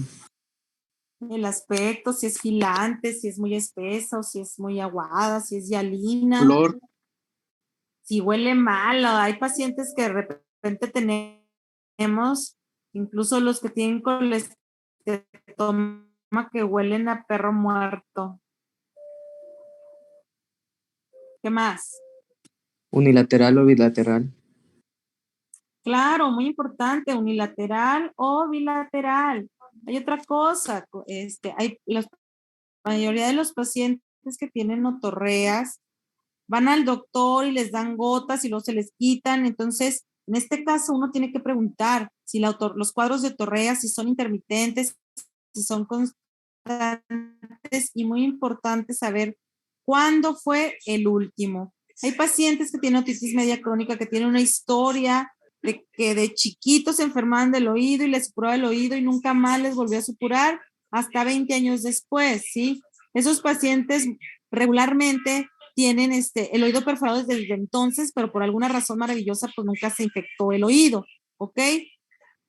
S2: El aspecto, si es filante, si es muy espesa o si es muy aguada, si es hialina.
S5: Olor.
S2: Si huele mal, hay pacientes que de repente tenemos, incluso los que tienen colesterol que huelen a perro muerto. ¿Qué más?
S12: Unilateral o bilateral.
S2: Claro, muy importante, unilateral o bilateral. Hay otra cosa, hay la mayoría de los pacientes que tienen otorreas van al doctor y les dan gotas y luego se les quitan. Entonces, en este caso uno tiene que preguntar si los cuadros de otorrea, si son intermitentes, si son constantes, y muy importante saber cuándo fue el último. Hay pacientes que tienen otitis media crónica que tienen una historia de que de chiquitos se enfermaban del oído y les supuraba el oído y nunca más les volvió a supurar hasta 20 años después, ¿sí? Esos pacientes regularmente tienen el oído perforado desde entonces, pero por alguna razón maravillosa, pues nunca se infectó el oído, ¿ok?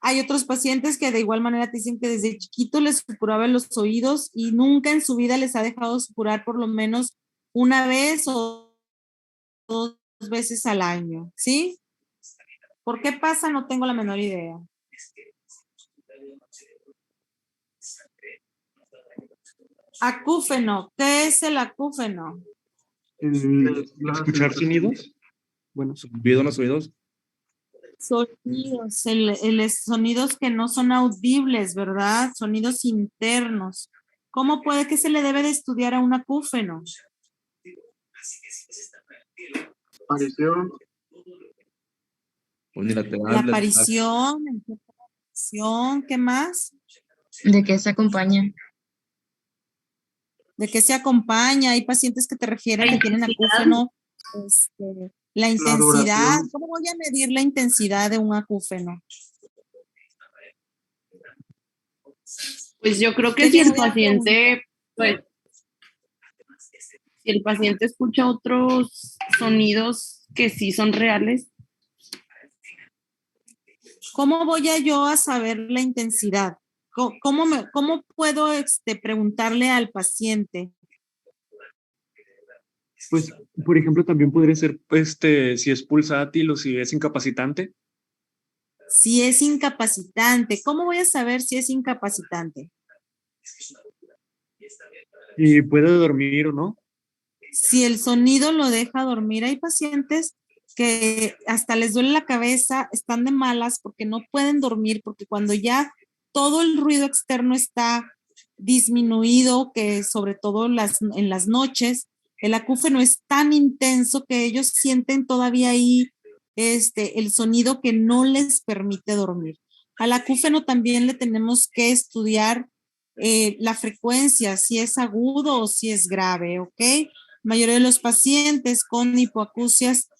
S2: Hay otros pacientes que de igual manera te dicen que desde chiquito les supuraban los oídos y nunca en su vida les ha dejado supurar por lo menos una vez o 2 veces al año, ¿sí? ¿Por qué pasa? No tengo la menor idea. Acúfeno, ¿qué es el acúfeno?
S9: Escuchar sonidos.
S1: Bueno, zumbido en los oídos.
S2: Sonidos, sonidos que no son audibles, ¿verdad? Sonidos internos. ¿Cómo puede que se le debe de estudiar a un acúfeno?
S5: Aparición.
S1: Unilateral.
S2: La aparición, ¿qué más?
S11: ¿De qué se acompaña?
S2: ¿De qué se acompaña? Hay pacientes que te refieren que tienen acúfeno. La intensidad. ¿Cómo voy a medir la intensidad de un acúfeno?
S7: Pues yo creo que si el paciente, pues, si el paciente escucha otros sonidos que sí son reales.
S2: ¿Cómo voy yo a saber la intensidad? ¿Cómo puedo preguntarle al paciente?
S9: Pues, por ejemplo, también podría ser si es pulsátil o si es incapacitante.
S2: Si es incapacitante, ¿cómo voy a saber si es incapacitante?
S9: Y puede dormir o no.
S2: Si el sonido lo deja dormir, hay pacientes que hasta les duele la cabeza, están de malas porque no pueden dormir, porque cuando ya todo el ruido externo está disminuido, que sobre todo en las noches, el acúfeno es tan intenso que ellos sienten todavía ahí el sonido que no les permite dormir. Al acúfeno también le tenemos que estudiar la frecuencia, si es agudo o si es grave, ¿ok? La mayoría de los pacientes con hipoacusias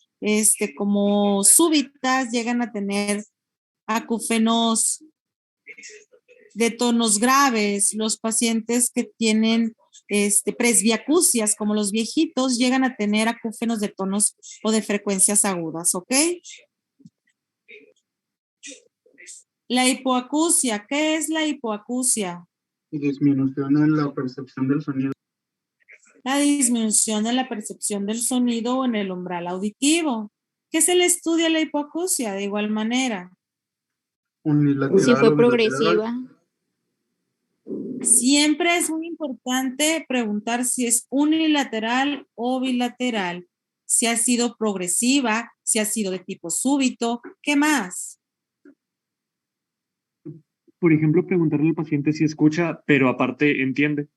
S2: como súbitas llegan a tener acúfenos de tonos graves. Los pacientes que tienen presbiacusias, como los viejitos, llegan a tener acúfenos de tonos o de frecuencias agudas, ¿ok? La hipoacusia, ¿qué es la hipoacusia?
S5: Disminución en la percepción del sonido.
S2: La disminución de la percepción del sonido o en el umbral auditivo. ¿Qué se le estudia la hipoacusia de igual manera?
S5: Unilateral.
S6: Si fue
S5: o
S6: progresiva.
S2: Siempre es muy importante preguntar si es unilateral o bilateral, si ha sido progresiva, si ha sido de tipo súbito, ¿qué más?
S9: Por ejemplo, preguntarle al paciente si escucha, pero aparte entiende.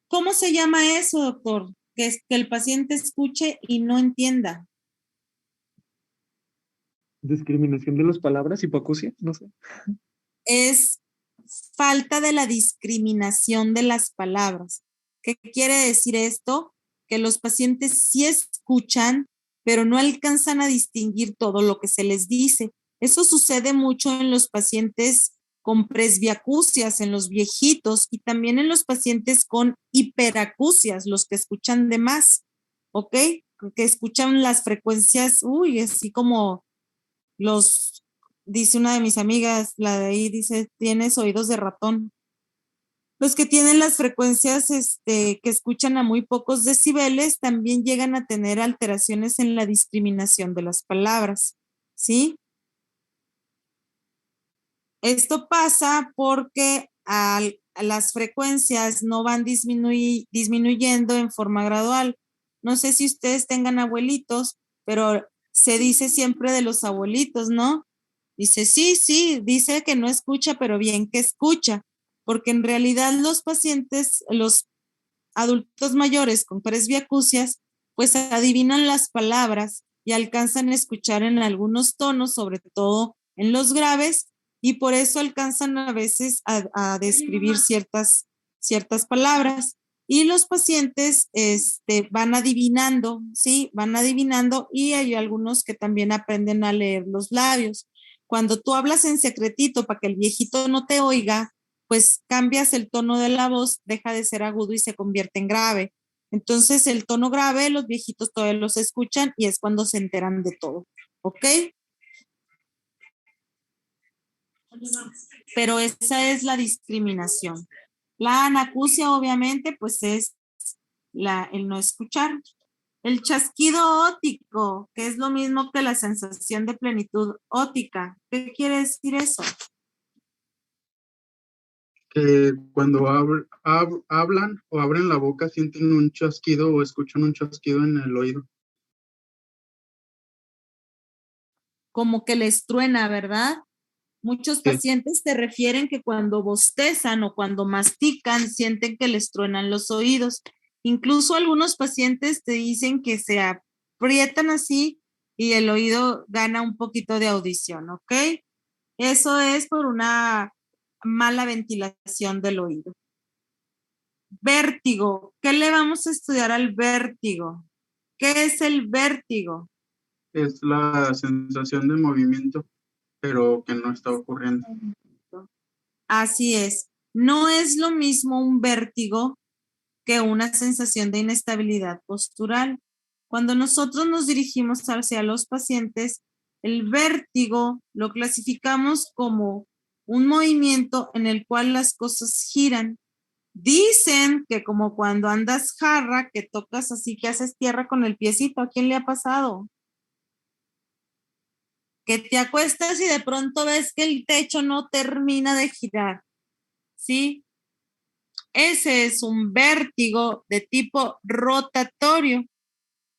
S2: ¿Cómo se llama eso, doctor? Que el paciente escuche y no entienda.
S9: Discriminación de las palabras, hipoacusia, no sé.
S2: Es falta de la discriminación de las palabras. ¿Qué quiere decir esto? Que los pacientes sí escuchan, pero no alcanzan a distinguir todo lo que se les dice. Eso sucede mucho en los pacientes con presbiacusias, en los viejitos y también en los pacientes con hiperacusias, los que escuchan de más, ¿ok? Que escuchan las frecuencias, así como dice una de mis amigas, la de ahí dice, tienes oídos de ratón. Los que tienen las frecuencias que escuchan a muy pocos decibeles también llegan a tener alteraciones en la discriminación de las palabras, ¿sí? Esto pasa porque las frecuencias no van disminuyendo en forma gradual. No sé si ustedes tengan abuelitos, pero se dice siempre de los abuelitos, ¿no? Dice, sí, dice que no escucha, pero bien que escucha, porque en realidad los pacientes, los adultos mayores con presbiacusias, pues adivinan las palabras y alcanzan a escuchar en algunos tonos, sobre todo en los graves, y por eso alcanzan a veces a describir ciertas palabras. Y los pacientes van adivinando, ¿sí? Van adivinando y hay algunos que también aprenden a leer los labios. Cuando tú hablas en secretito para que el viejito no te oiga, pues cambias el tono de la voz, deja de ser agudo y se convierte en grave. Entonces el tono grave los viejitos todavía los escuchan y es cuando se enteran de todo, ¿ok? Pero esa es la discriminación. La anacusia obviamente pues es el no escuchar. El chasquido óptico, que es lo mismo que la sensación de plenitud óptica. ¿Qué quiere decir eso?
S5: Que cuando hablan o abren la boca sienten un chasquido o escuchan un chasquido en el oído.
S2: Como que les truena, ¿verdad? Muchos pacientes te refieren que cuando bostezan o cuando mastican sienten que les truenan los oídos. Incluso algunos pacientes te dicen que se aprietan así y el oído gana un poquito de audición, ¿ok? Eso es por una mala ventilación del oído. Vértigo. ¿Qué le vamos a estudiar al vértigo? ¿Qué es el vértigo?
S5: Es la sensación de movimiento, pero que no está ocurriendo.
S2: Así es. No es lo mismo un vértigo que una sensación de inestabilidad postural. Cuando nosotros nos dirigimos hacia los pacientes, el vértigo lo clasificamos como un movimiento en el cual las cosas giran. Dicen que como cuando andas jarra, que tocas así, que haces tierra con el piecito. ¿A quién le ha pasado? Que te acuestas y de pronto ves que el techo no termina de girar, ¿sí? Ese es un vértigo de tipo rotatorio.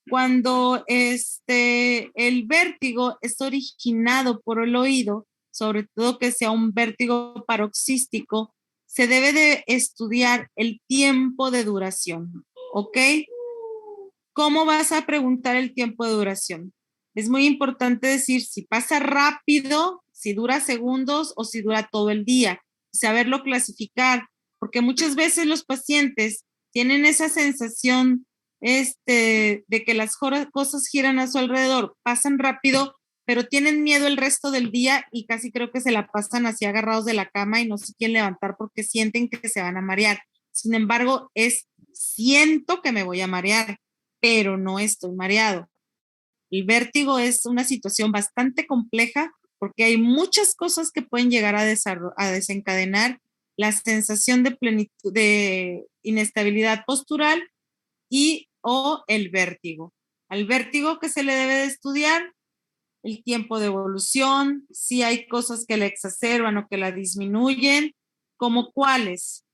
S2: Cuando el vértigo es originado por el oído, sobre todo que sea un vértigo paroxístico, se debe de estudiar el tiempo de duración, ¿ok? ¿Cómo vas a preguntar el tiempo de duración? Es muy importante decir si pasa rápido, si dura segundos o si dura todo el día. Saberlo clasificar, porque muchas veces los pacientes tienen esa sensación de que las cosas giran a su alrededor, pasan rápido, pero tienen miedo el resto del día y casi creo que se la pasan así agarrados de la cama y no se quieren levantar porque sienten que se van a marear. Sin embargo, siento que me voy a marear, pero no estoy mareado. El vértigo es una situación bastante compleja porque hay muchas cosas que pueden llegar a desencadenar la sensación de plenitud, de inestabilidad postural o el vértigo. Al vértigo que se le debe de estudiar, el tiempo de evolución, si hay cosas que la exacerban o que la disminuyen, como cuáles.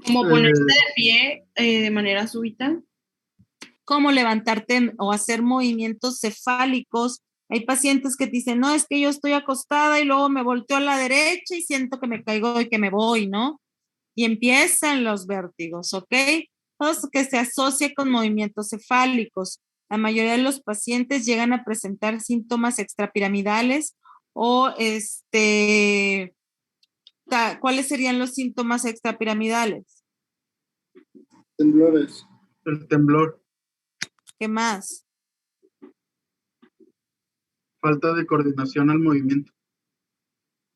S7: Como ponerse de pie de manera súbita.
S2: Como levantarte o hacer movimientos cefálicos. Hay pacientes que dicen, no, es que yo estoy acostada y luego me volteo a la derecha y siento que me caigo y que me voy, ¿no? Y empiezan los vértigos, ¿ok? Todo eso que se asocia con movimientos cefálicos. La mayoría de los pacientes llegan a presentar síntomas extrapiramidales o ¿cuáles serían los síntomas extrapiramidales?
S8: Temblores.
S5: El temblor.
S2: ¿Qué más?
S5: Falta de coordinación al movimiento.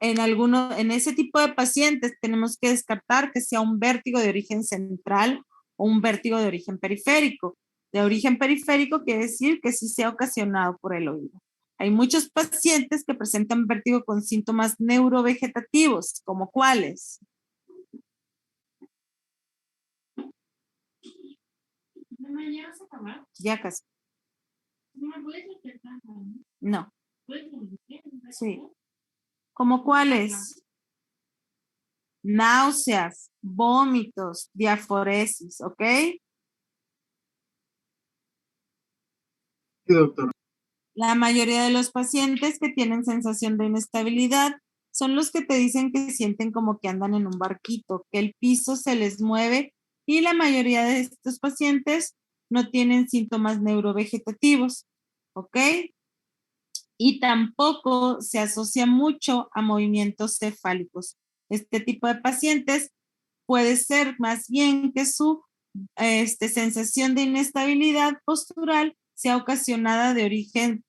S2: En ese tipo de pacientes tenemos que descartar que sea un vértigo de origen central o un vértigo de origen periférico. De origen periférico quiere decir que sí sea ocasionado por el oído. Hay muchos pacientes que presentan vértigo con síntomas neurovegetativos, ¿como cuáles? Ya casi. No. Sí. ¿Cómo cuáles? Náuseas, vómitos, diaforesis, ¿ok?
S5: Sí, doctor.
S2: La mayoría de los pacientes que tienen sensación de inestabilidad son los que te dicen que sienten como que andan en un barquito, que el piso se les mueve y la mayoría de estos pacientes no tienen síntomas neurovegetativos, ¿ok? Y tampoco se asocia mucho a movimientos cefálicos. Este tipo de pacientes puede ser más bien que su sensación de inestabilidad postural sea ocasionada de origen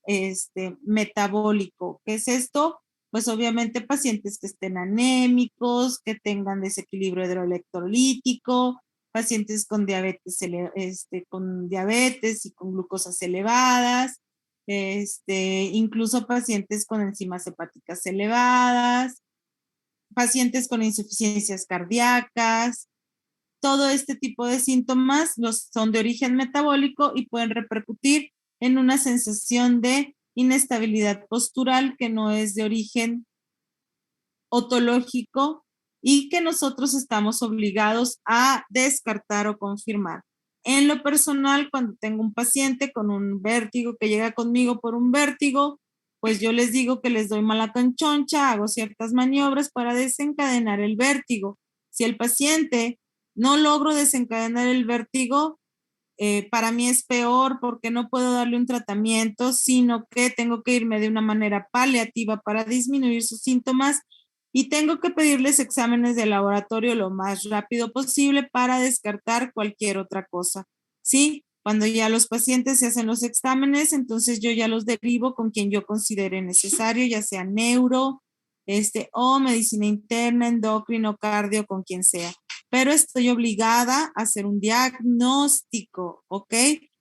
S2: metabólico. ¿Qué es esto? Pues obviamente pacientes que estén anémicos, que tengan desequilibrio hidroelectrolítico, pacientes con diabetes y con glucosas elevadas, incluso pacientes con enzimas hepáticas elevadas, pacientes con insuficiencias cardíacas. Todo este tipo de síntomas son de origen metabólico y pueden repercutir en una sensación de inestabilidad postural que no es de origen otológico y que nosotros estamos obligados a descartar o confirmar. En lo personal, cuando tengo un paciente con un vértigo que llega conmigo por un vértigo, pues yo les digo que les doy mala canchoncha, hago ciertas maniobras para desencadenar el vértigo. Si el paciente no logro desencadenar el vértigo, para mí es peor porque no puedo darle un tratamiento, sino que tengo que irme de una manera paliativa para disminuir sus síntomas y tengo que pedirles exámenes de laboratorio lo más rápido posible para descartar cualquier otra cosa. ¿Sí? Cuando ya los pacientes se hacen los exámenes, entonces yo ya los derivo con quien yo considere necesario, ya sea neuro, o medicina interna, endocrino, cardio, con quien sea. Pero estoy obligada a hacer un diagnóstico, ¿ok?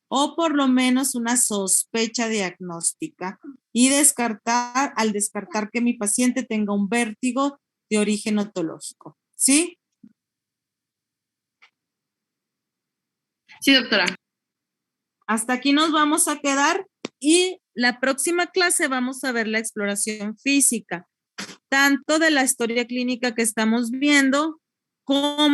S2: O por lo menos una sospecha diagnóstica y al descartar que mi paciente tenga un vértigo de origen otológico, ¿sí?
S7: Sí, doctora.
S2: Hasta aquí nos vamos a quedar y la próxima clase vamos a ver la exploración física, tanto de la historia clínica que estamos viendo como